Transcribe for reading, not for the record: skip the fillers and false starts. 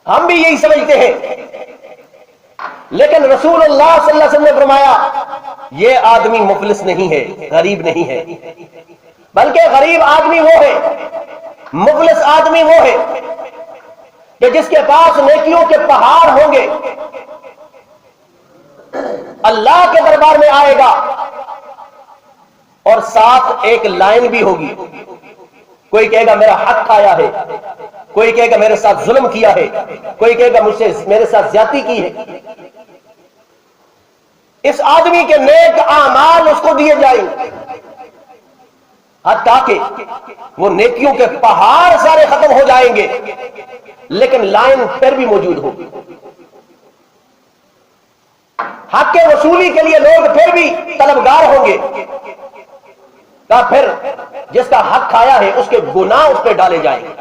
ہم بھی یہی سمجھتے ہیں، لیکن رسول اللہ صلی اللہ علیہ وسلم نے فرمایا یہ آدمی مفلس نہیں ہے، غریب نہیں ہے، بلکہ غریب آدمی وہ ہے، مفلس آدمی وہ ہے کہ جس کے پاس نیکیوں کے پہاڑ ہوں گے، اللہ کے دربار میں آئے گا اور ساتھ ایک لائن بھی ہوگی، کوئی کہے گا میرا حق کھایا ہے، کوئی کہے گا میرے ساتھ ظلم کیا ہے، کوئی کہے گا مجھ سے میرے ساتھ زیادتی کی ہے۔ اس آدمی کے نیک اعمال اس کو دیے جائیں گے، حتیٰ کہ وہ نیکیوں کے پہاڑ سارے ختم ہو جائیں گے، لیکن لائن پھر بھی موجود ہوگی۔ حق کے وصولی کے لیے لوگ پھر بھی طلبگار ہوں گے، پھر جس کا حق کھایا ہے اس کے گناہ اس پہ ڈالے جائیں گے۔